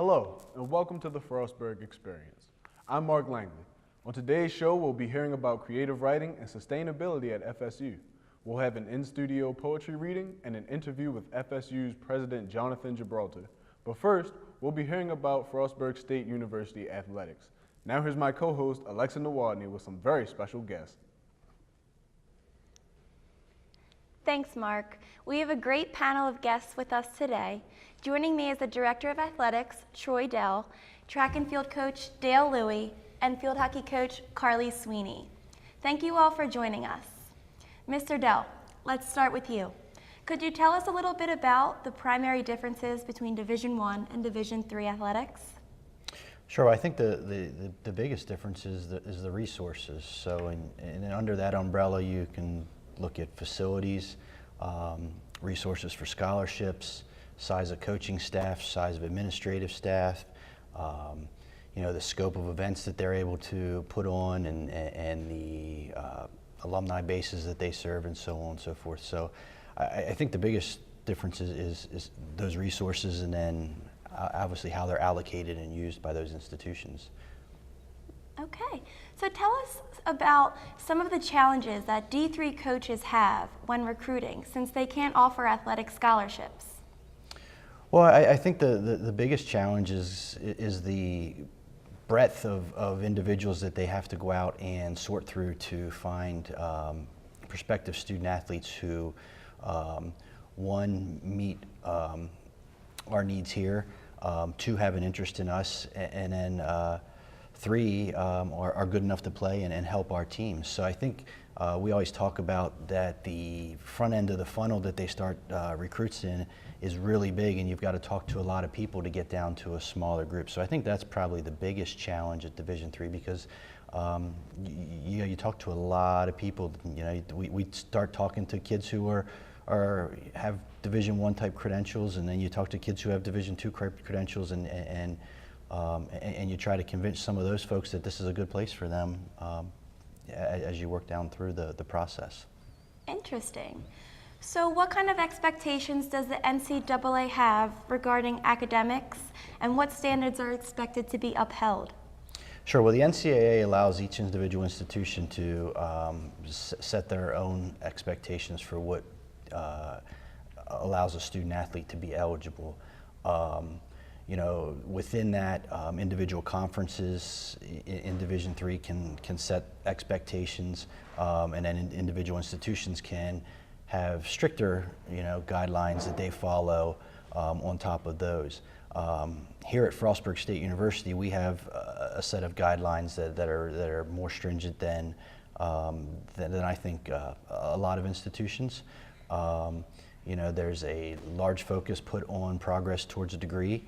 Hello, and welcome to the Frostburg Experience. I'm Mark Langley. On today's show, we'll be hearing about creative writing and sustainability at FSU. We'll have an in-studio poetry reading and an interview with FSU's President Jonathan Gibraltar. But first, we'll be hearing about Frostburg State University athletics. Now here's my co-host, Alexa Nadwodny, with some very special guests. Thanks, Mark. We have a great panel of guests with us today. Joining me is the Director of Athletics, Troy Dell, track and field coach, Dale Louie, and field hockey coach, Carly Sweeney. Thank you all for joining us. Mr. Dell, let's start with you. Could you tell us a little bit about the primary differences between Division I and Division III athletics? Sure. I think the biggest difference is the resources. So and under that umbrella, you can look at facilities, resources for scholarships, size of coaching staff, size of administrative staff, the scope of events that they're able to put on, and the alumni bases that they serve, and so on and so forth. So I think the biggest difference is those resources, and then obviously how they're allocated and used by those institutions. Okay, so tell us about some of the challenges that D3 coaches have when recruiting, since they can't offer athletic scholarships. Well, I think the biggest challenge is the breadth of individuals that they have to go out and sort through to find prospective student athletes who, one, meet our needs here, two, have an interest in us, and then three, are good enough to play and help our teams. So I think we always talk about that the front end of the funnel that they start recruits in is really big, and you've got to talk to a lot of people to get down to a smaller group. So I think that's probably the biggest challenge at Division III, because you talk to a lot of people. We start talking to kids who have Division I type credentials, and then you talk to kids who have Division II credentials, and you try to convince some of those folks that this is a good place for them as you work down through the process. Interesting. So what kind of expectations does the NCAA have regarding academics, and what standards are expected to be upheld? Sure. Well, the NCAA allows each individual institution to set their own expectations for what allows a student athlete to be eligible. Within that, individual conferences in Division III can set expectations, and then individual institutions can have stricter, guidelines that they follow on top of those. Here at Frostburg State University, we have a set of guidelines that are more stringent than I think a lot of institutions. There's a large focus put on progress towards a degree.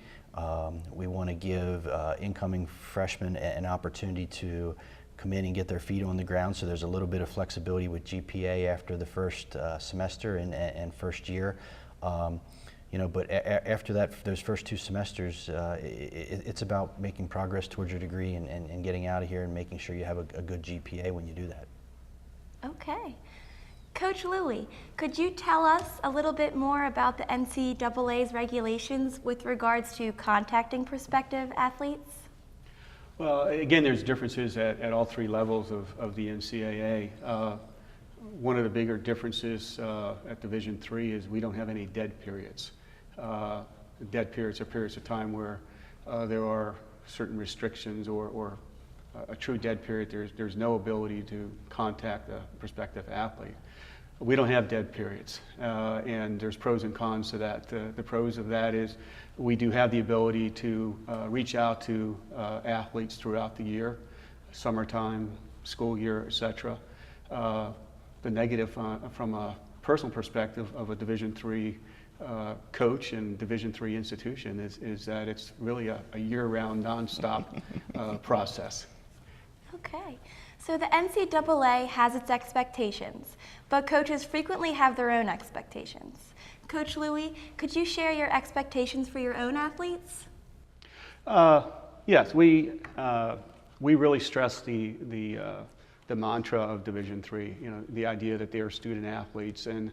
We want to give incoming freshmen an opportunity to come in and get their feet on the ground, so there's a little bit of flexibility with GPA after the first semester and first year. But after that, those first two semesters, it's about making progress towards your degree and getting out of here and making sure you have a good GPA when you do that. Okay. Coach Louie, could you tell us a little bit more about the NCAA's regulations with regards to contacting prospective athletes? Well, again, there's differences at all three levels of the NCAA. One of the bigger differences at Division III is we don't have any dead periods. Dead periods are periods of time where there are certain restrictions, or a true dead period, there's no ability to contact a prospective athlete. We don't have dead periods, and there's pros and cons to that. The pros of that is we do have the ability to reach out to athletes throughout the year, summertime, school year, etc. The negative from a personal perspective of a Division III coach and Division III institution is that it's really a year-round, nonstop process. Okay, so the NCAA has its expectations, but coaches frequently have their own expectations. Coach Louie, could you share your expectations for your own athletes? Yes, we really stress the mantra of Division III. The idea that they are student athletes, and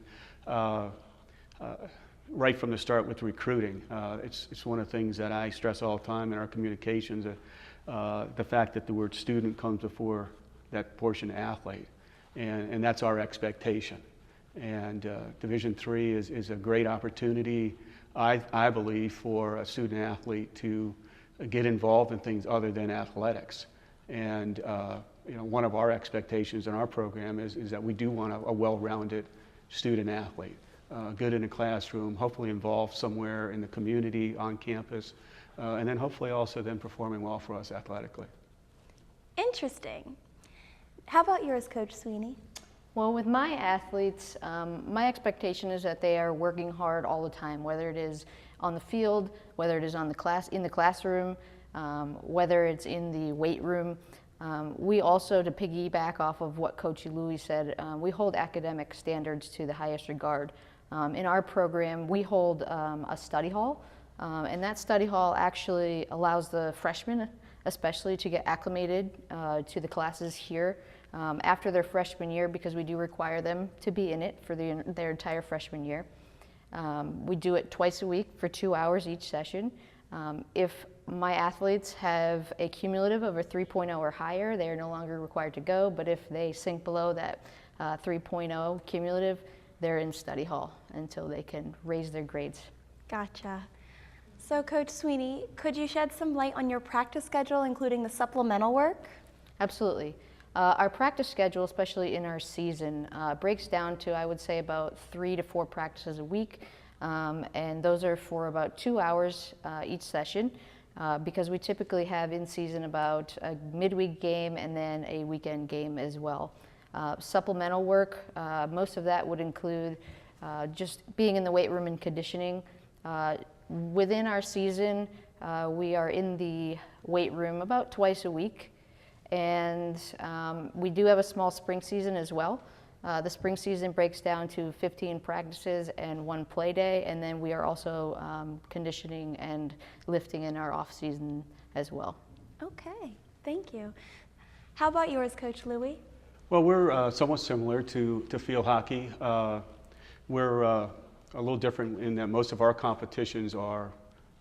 right from the start with recruiting. It's one of the things that I stress all the time in our communications, the fact that the word student comes before that portion athlete, and that's our expectation. And Division III is a great opportunity, I believe, for a student athlete to get involved in things other than athletics. And one of our expectations in our program is that we do want a well-rounded student athlete, good in the classroom, hopefully involved somewhere in the community, on campus, and then hopefully also then performing well for us athletically. Interesting. How about yours, Coach Sweeney? Well, with my athletes, my expectation is that they are working hard all the time, whether it is on the field, whether it is in the classroom, whether it's in the weight room. We also, to piggyback off of what Coach Louis said, we hold academic standards to the highest regard. In our program, we hold a study hall, and that study hall actually allows the freshmen especially to get acclimated to the classes here after their freshman year, because we do require them to be in it for their entire freshman year. We do it twice a week for 2 hours each session. If my athletes have a cumulative of a 3.0 or higher, they are no longer required to go, but if they sink below that 3.0 cumulative, they're in study hall until they can raise their grades. Gotcha. So Coach Sweeney, could you shed some light on your practice schedule, including the supplemental work? Absolutely. Our practice schedule, especially in our season, breaks down to, I would say, about 3 to 4 practices a week, and those are for about 2 hours each session, because we typically have in season about a midweek game and then a weekend game as well. Supplemental work, most of that would include just being in the weight room and conditioning. Within our season, we are in the weight room about twice a week, and we do have a small spring season as well. The spring season breaks down to 15 practices and 1 play day, and then we are also conditioning and lifting in our off season as well. Okay, thank you. How about yours, Coach Louis? Well, we're somewhat similar to field hockey. We're a little different in that most of our competitions are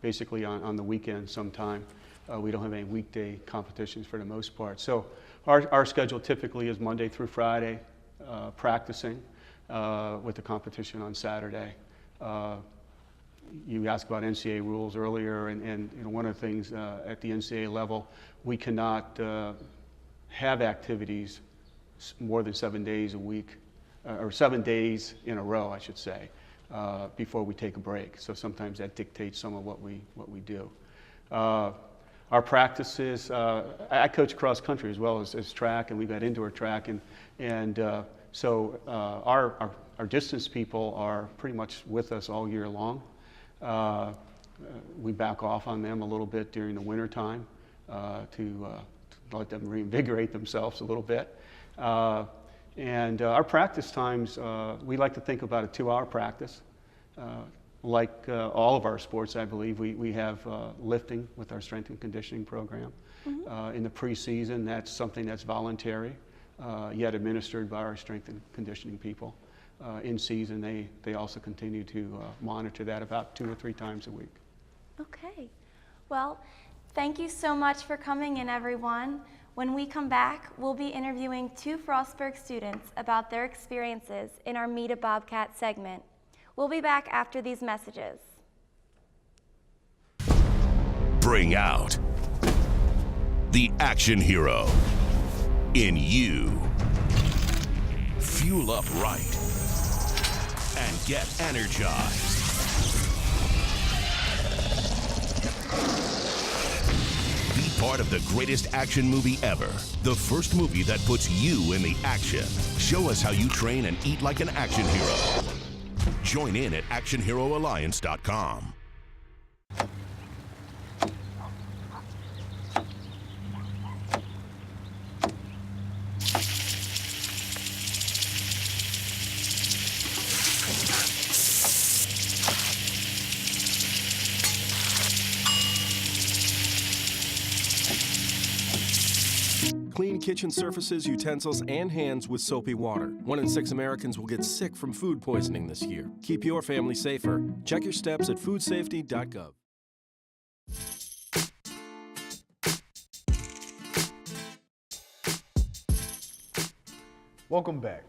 basically on the weekend sometime. We don't have any weekday competitions for the most part. So our schedule typically is Monday through Friday, practicing with the competition on Saturday. You asked about NCAA rules earlier, and one of the things at the NCAA level, we cannot have activities more than 7 days a week, or 7 days in a row, I should say, before we take a break. So sometimes that dictates some of what we do. Our practices, I coach cross country as well as track, and we've got indoor track, so our distance people are pretty much with us all year long. We back off on them a little bit during the winter time to let them reinvigorate themselves a little bit. Our practice times, we like to think about a 2-hour practice. Like all of our sports, I believe, we have lifting with our strength and conditioning program. Mm-hmm. In the preseason, that's something that's voluntary, yet administered by our strength and conditioning people. In season, they also continue to monitor that about 2 or 3 times a week. Okay. Well, thank you so much for coming in, everyone. When we come back, we'll be interviewing 2 Frostburg students about their experiences in our Meet a Bobcat segment. We'll be back after these messages. Bring out the action hero in you. Fuel up right and get energized. Be part of the greatest action movie ever. The first movie that puts you in the action. Show us how you train and eat like an action hero. Join in at actionheroalliance.com. Clean kitchen surfaces, utensils, and hands with soapy water. 1 in 6 Americans will get sick from food poisoning this year. Keep your family safer. Check your steps at foodsafety.gov. Welcome back.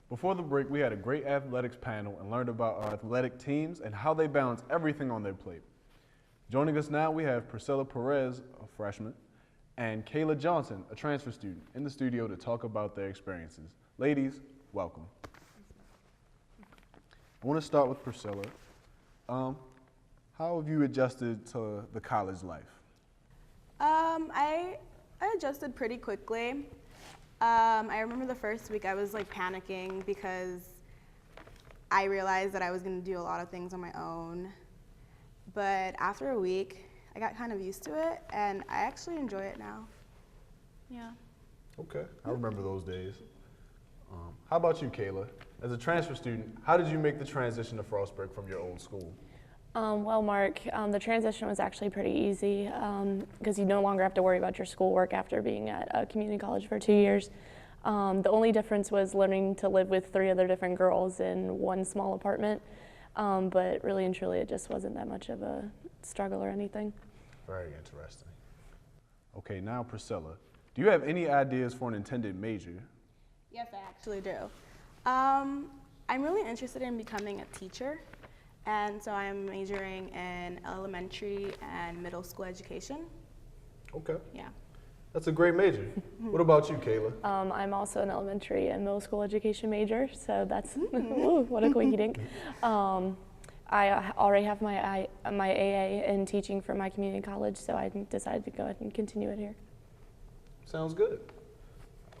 Before the break, we had a great athletics panel and learned about our athletic teams and how they balance everything on their plate. Joining us now, we have Priscilla Perez, a freshman, and Kayla Johnson, a transfer student, in the studio to talk about their experiences. Ladies, welcome. I want to start with Priscilla. How have you adjusted to the college life? I adjusted pretty quickly. I remember the first week I was like panicking because I realized that I was going to do a lot of things on my own. But after a week, I got kind of used to it, and I actually enjoy it now. Yeah. Okay, I remember those days. How about you, Kayla? As a transfer student, how did you make the transition to Frostburg from your old school? Well, Mark, the transition was actually pretty easy because you no longer have to worry about your schoolwork after being at a community college for 2 years. The only difference was learning to live with 3 other different girls in one small apartment, but really and truly it just wasn't that much of a struggle or anything. Very interesting. Okay, now Priscilla, do you have any ideas for an intended major? Yes, I actually do. I'm really interested in becoming a teacher. And so I'm majoring in elementary and middle school education. Okay. Yeah. That's a great major. What about you, Kayla? I'm also an elementary and middle school education major, so that's, ooh, what a quinky dink. I already have my AA in teaching for my community college, so I decided to go ahead and continue it here. Sounds good.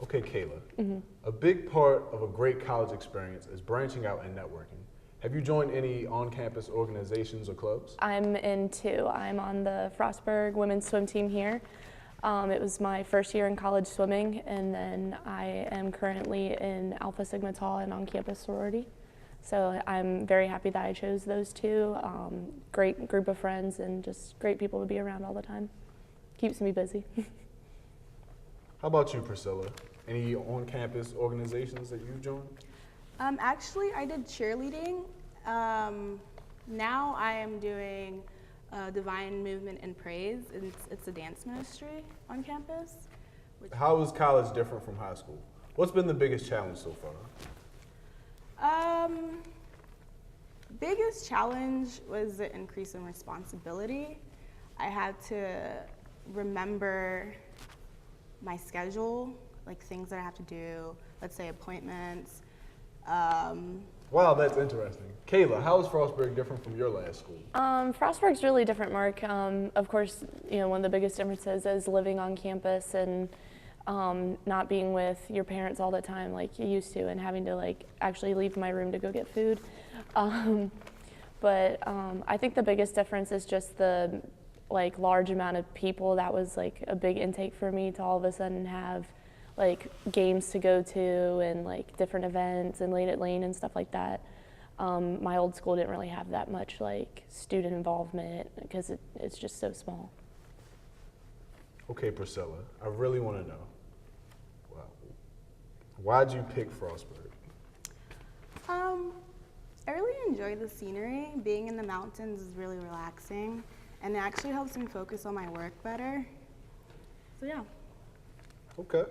Okay, Kayla. A big part of a great college experience is branching out and networking. Have you joined any on-campus organizations or clubs? I'm in 2. I'm on the Frostburg women's swim team here. It was my first year in college swimming, and then I am currently in Alpha Sigma Tau and on-campus sorority. So I'm very happy that I chose those 2. Great group of friends and just great people to be around all the time. Keeps me busy. How about you, Priscilla? Any on-campus organizations that you've joined? Actually, I did cheerleading. Now I am doing Divine Movement and Praise. It's a dance ministry on campus. How is college different from high school? What's been the biggest challenge so far? Biggest challenge was the increase in responsibility. I had to remember my schedule, like things that I have to do, let's say appointments. Wow, that's interesting. Kayla, how is Frostburg different from your last school? Frostburg's really different, Mark. Of course, you know, one of the biggest differences is living on campus and not being with your parents all the time like you used to, and having to like actually leave my room to go get food. But I think the biggest difference is just the like large amount of people. That was like a big intake for me to all of a sudden have like games to go to and like different events and late at lane and stuff like that. My old school didn't really have that much like student involvement because it's just so small. Okay, Priscilla, I really want to know, why'd you pick Frostburg? I really enjoy the scenery. Being in the mountains is really relaxing, and it actually helps me focus on my work better. So yeah. Okay.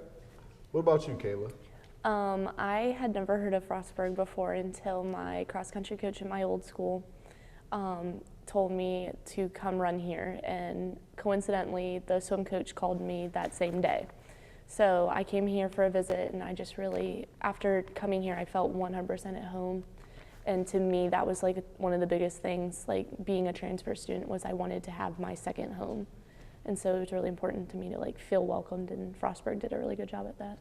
What about you, Kayla? I had never heard of Frostburg before until my cross-country coach at my old school told me to come run here, and coincidentally, the swim coach called me that same day. So I came here for a visit, and I just really, after coming here, I felt 100% at home. And to me, that was like one of the biggest things, like being a transfer student, was I wanted to have my second home. And so it was really important to me to like feel welcomed, and Frostburg did a really good job at that.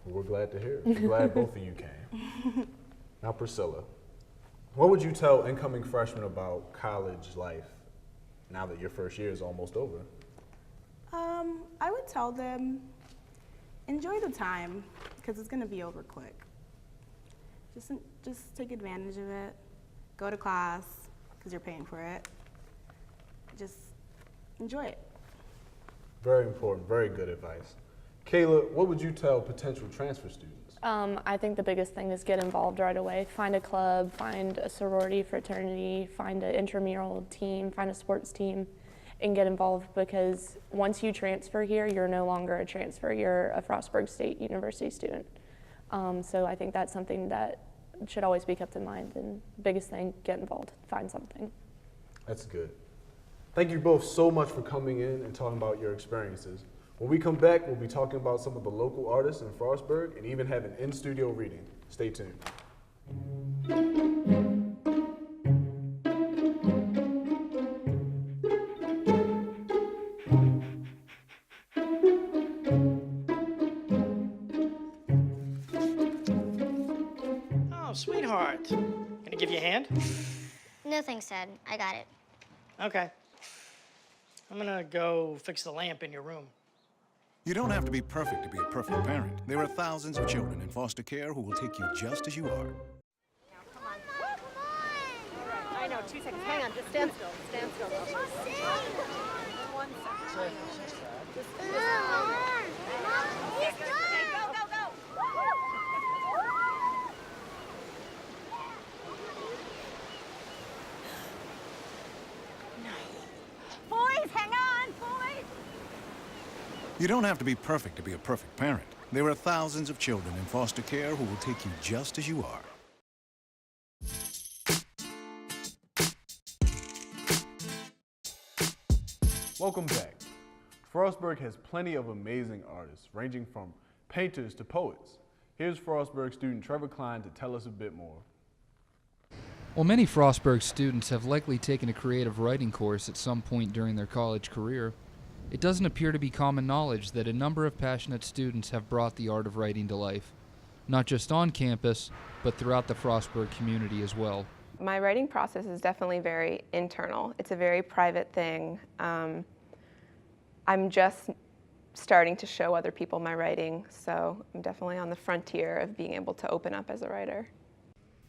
We're glad to hear it. We're glad both of you came. Now, Priscilla, what would you tell incoming freshmen about college life now that your first year is almost over? I would tell them, enjoy the time, because it's going to be over quick. Just take advantage of it. Go to class, because you're paying for it. Just enjoy it. Very important, very good advice. Kayla, what would you tell potential transfer students? I think the biggest thing is get involved right away. Find a club, find a sorority, fraternity, find an intramural team, find a sports team, and get involved, because once you transfer here, you're no longer a transfer. You're a Frostburg State University student. So I think that's something that should always be kept in mind. And biggest thing, get involved, find something. That's good. Thank you both so much for coming in and talking about your experiences. When we come back, we'll be talking about some of the local artists in Frostburg and even have an in-studio reading. Stay tuned. Oh, sweetheart. Gonna give you a hand? No thanks, Dad. I got it. Okay. I'm gonna go fix the lamp in your room. You don't have to be perfect to be a perfect parent. There are thousands of children in foster care who will take you just as you are. Come on. I know, 2 seconds. Hang on, just stand still. Stand still. One second. Go. Boys, hang on, boys! You don't have to be perfect to be a perfect parent. There are thousands of children in foster care who will take you just as you are. Welcome back. Frostburg has plenty of amazing artists, ranging from painters to poets. Here's Frostburg student Trevor Klein to tell us a bit more. While many Frostburg students have likely taken a creative writing course at some point during their college career, it doesn't appear to be common knowledge that a number of passionate students have brought the art of writing to life, not just on campus, but throughout the Frostburg community as well. My writing process is definitely very internal. It's a very private thing. I'm just starting to show other people my writing, so I'm definitely on the frontier of being able to open up as a writer.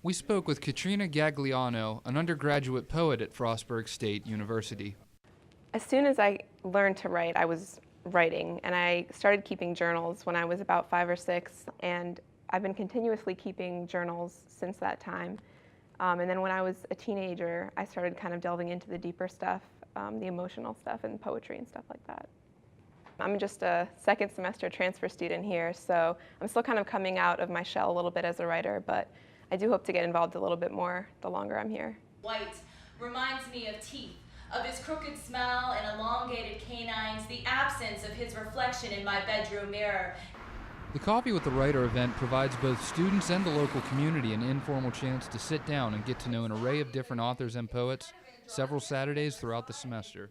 We spoke with Katrina Gagliano, an undergraduate poet at Frostburg State University. As soon as I learned to write, I was writing, and I started keeping journals when I was about 5 or 6, and I've been continuously keeping journals since that time. And then when I was a teenager, I started kind of delving into the deeper stuff, the emotional stuff and poetry and stuff like that. I'm just a second semester transfer student here, so I'm still kind of coming out of my shell a little bit as a writer, but I do hope to get involved a little bit more the longer I'm here. White reminds me of teeth, of his crooked smile and elongated canines, the absence of his reflection in my bedroom mirror. The Coffee with the Writer event provides both students and the local community an informal chance to sit down and get to know an array of different authors and poets several Saturdays throughout the semester.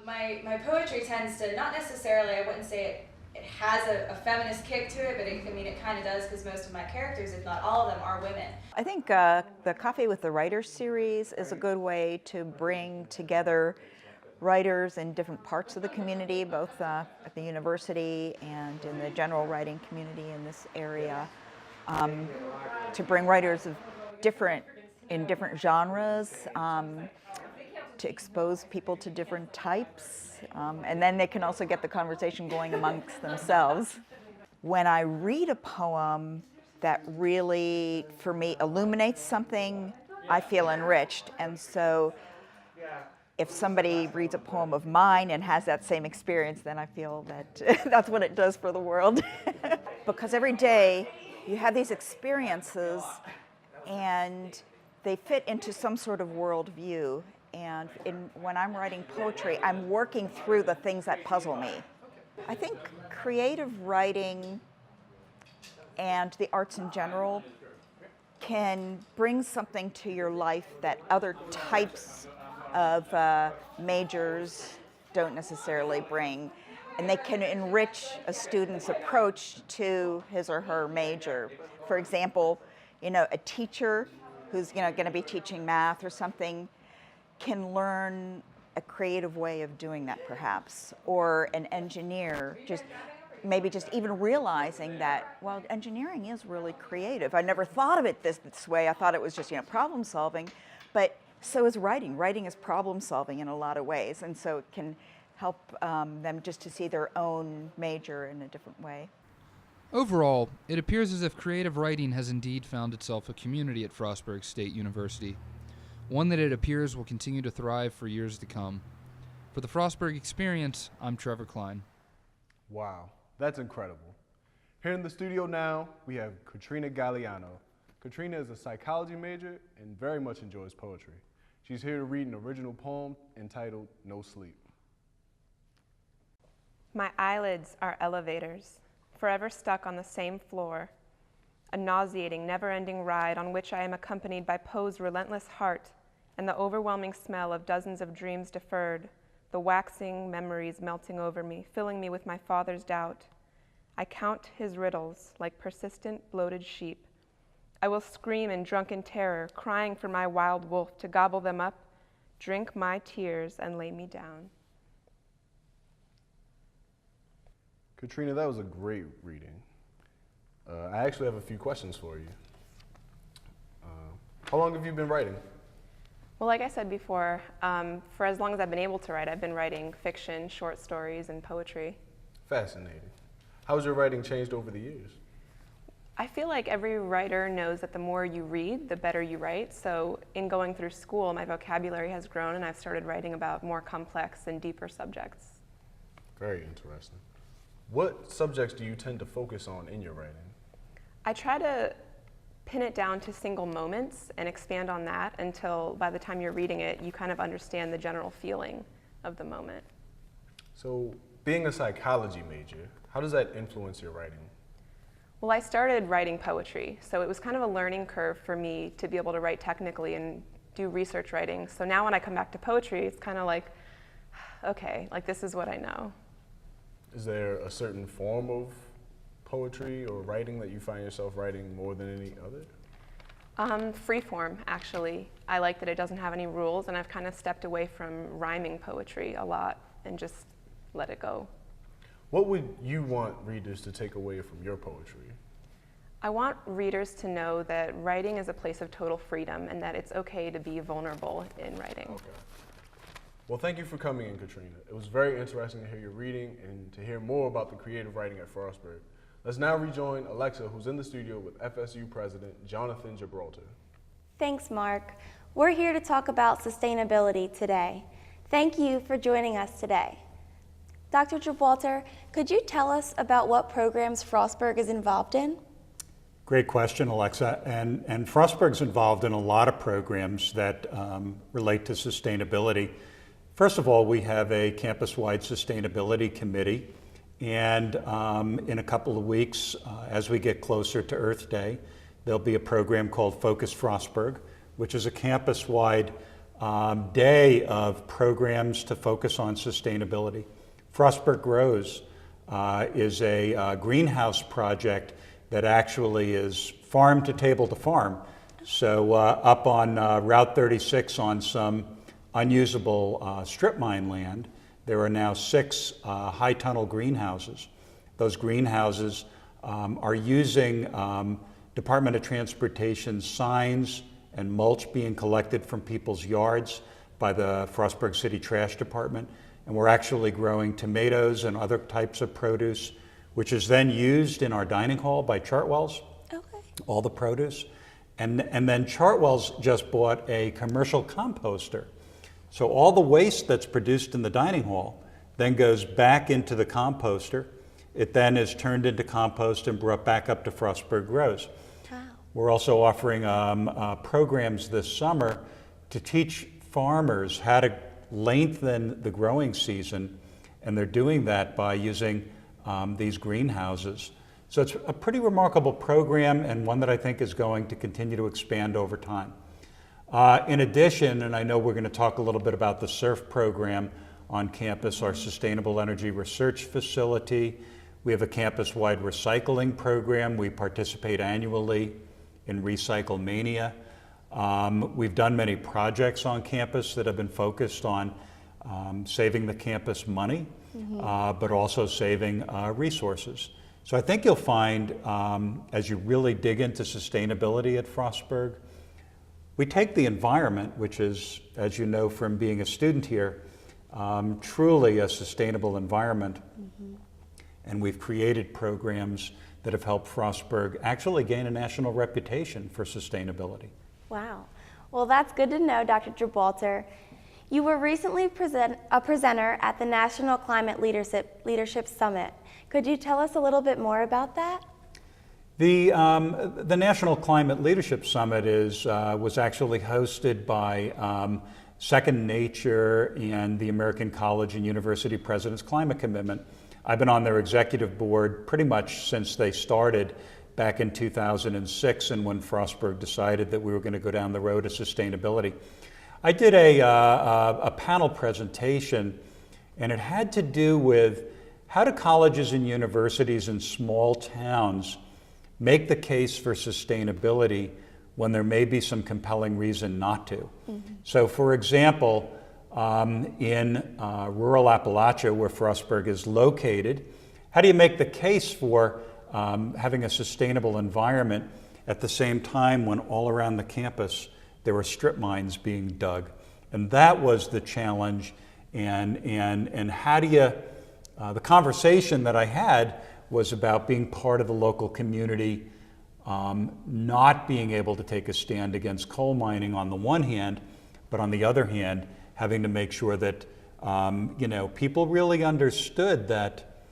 My poetry tends to, not necessarily, I wouldn't say it has a feminist kick to it, but it kind of does, because most of my characters, if not all of them, are women. I think the Coffee with the Writer series is a good way to bring together writers in different parts of the community, both at the university and in the general writing community in this area, to bring writers of different genres, to expose people to different types, and then they can also get the conversation going amongst themselves. When I read a poem that really, for me, illuminates something, I feel enriched. And so if somebody reads a poem of mine and has that same experience, then I feel that that's what it does for the world. Because every day you have these experiences and they fit into some sort of worldview. And when I'm writing poetry, I'm working through the things that puzzle me. I think creative writing and the arts in general can bring something to your life that other types of majors don't necessarily bring. And they can enrich a student's approach to his or her major. For example, a teacher who's going to be teaching math or something can learn a creative way of doing that, perhaps. Or an engineer, maybe even realizing that, well, engineering is really creative. I never thought of it this way. I thought it was just problem solving, but so is writing. Writing is problem solving in a lot of ways, and so it can help them just to see their own major in a different way. Overall, it appears as if creative writing has indeed found itself a community at Frostburg State University, one that it appears will continue to thrive for years to come. For the Frostburg Experience, I'm Trevor Klein. Wow, that's incredible. Here in the studio now, we have Katrina Galliano. Katrina is a psychology major and very much enjoys poetry. She's here to read an original poem entitled No Sleep. My eyelids are elevators, forever stuck on the same floor, a nauseating, never-ending ride on which I am accompanied by Poe's relentless heart and the overwhelming smell of dozens of dreams deferred, the waxing memories melting over me, filling me with my father's doubt. I count his riddles like persistent, bloated sheep. I will scream in drunken terror, crying for my wild wolf to gobble them up, drink my tears, and lay me down. Katrina, that was a great reading. I actually have a few questions for you. How long have you been writing? Well, like I said before, for as long as I've been able to write, I've been writing fiction, short stories, and poetry. Fascinating. How has your writing changed over the years? I feel like every writer knows that the more you read, the better you write. So in going through school, my vocabulary has grown and I've started writing about more complex and deeper subjects. Very interesting. What subjects do you tend to focus on in your writing? I try to pin it down to single moments and expand on that until by the time you're reading it, you kind of understand the general feeling of the moment. So, being a psychology major, how does that influence your writing? Well, I started writing poetry, so it was kind of a learning curve for me to be able to write technically and do research writing. So now when I come back to poetry, it's kind of like, okay, like this is what I know. Is there a certain form of poetry or writing that you find yourself writing more than any other? Free form, actually. I like that it doesn't have any rules, and I've kind of stepped away from rhyming poetry a lot and just let it go. What would you want readers to take away from your poetry? I want readers to know that writing is a place of total freedom and that it's okay to be vulnerable in writing. Okay. Well, thank you for coming in, Katrina. It was very interesting to hear your reading and to hear more about the creative writing at Frostburg. Let's now rejoin Alexa, who's in the studio with FSU President Jonathan Gibraltar. Thanks, Mark. We're here to talk about sustainability today. Thank you for joining us today. Dr. Gibraltar, could you tell us about what programs Frostburg is involved in? Great question, Alexa. And Frostburg's involved in a lot of programs that relate to sustainability. First of all, we have a campus-wide sustainability committee. And in a couple of weeks, as we get closer to Earth Day, there'll be a program called Focus Frostburg, which is a campus-wide day of programs to focus on sustainability. Frostburg Grows is a greenhouse project that actually is farm to table to farm. So up on Route 36 on some unusable strip mine land, there are now 6 high tunnel greenhouses. Those greenhouses are using Department of Transportation signs and mulch being collected from people's yards by the Frostburg City Trash Department. And we're actually growing tomatoes and other types of produce, which is then used in our dining hall by Chartwell's, all the produce. And then Chartwell's just bought a commercial composter. So all the waste that's produced in the dining hall then goes back into the composter. It then is turned into compost and brought back up to Frostburg Grows. Wow. We're also offering programs this summer to teach farmers how to lengthen the growing season, and they're doing that by using these greenhouses. So it's a pretty remarkable program and one that I think is going to continue to expand over time. In addition, and I know we're going to talk a little bit about the SURF program on campus, our Sustainable Energy Research Facility. We have a campus-wide recycling program. We participate annually in Recycle Mania. We've done many projects on campus that have been focused on saving the campus money, but also saving resources. So I think you'll find, as you really dig into sustainability at Frostburg, we take the environment, which is, as you know from being a student here, truly a sustainable environment. And we've created programs that have helped Frostburg actually gain a national reputation for sustainability. Wow. Well, that's good to know, Dr. Gibraltar. You were recently a presenter at the National Climate Leadership Summit. Could you tell us a little bit more about that? The National Climate Leadership Summit was actually hosted by Second Nature and the American College and University President's Climate Commitment. I've been on their executive board pretty much since they started back in 2006, and when Frostburg decided that we were going to go down the road of sustainability. I did a panel presentation, and it had to do with how do colleges and universities in small towns make the case for sustainability when there may be some compelling reason not to. So for example, in rural Appalachia, where Frostburg is located, how do you make the case for having a sustainable environment at the same time when all around the campus there were strip mines being dug? And that was the challenge. And how do you, the conversation that I had was about being part of the local community, not being able to take a stand against coal mining on the one hand, but on the other hand, having to make sure that people really understood that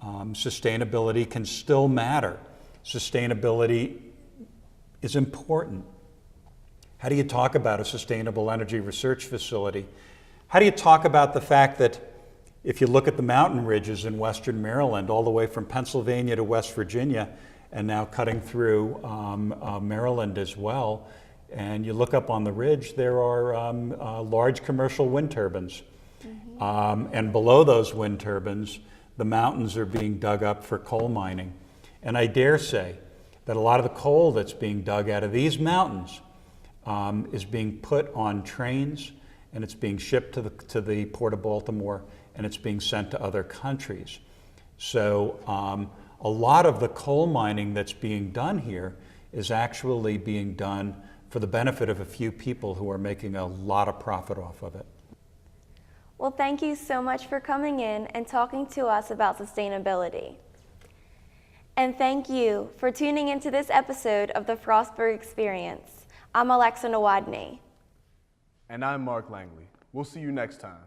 sustainability can still matter. Sustainability is important. How do you talk about a sustainable energy research facility? How do you talk about the fact that if you look at the mountain ridges in western Maryland, all the way from Pennsylvania to West Virginia, and now cutting through Maryland as well, and you look up on the ridge, there are large commercial wind turbines. And below those wind turbines, the mountains are being dug up for coal mining. And I dare say that a lot of the coal that's being dug out of these mountains is being put on trains, and it's being shipped to the Port of Baltimore, and it's being sent to other countries. So a lot of the coal mining that's being done here is actually being done for the benefit of a few people who are making a lot of profit off of it. Well, thank you so much for coming in and talking to us about sustainability. And thank you for tuning into this episode of the Frostburg Experience. I'm Alexa Nadwodny. And I'm Mark Langley. We'll see you next time.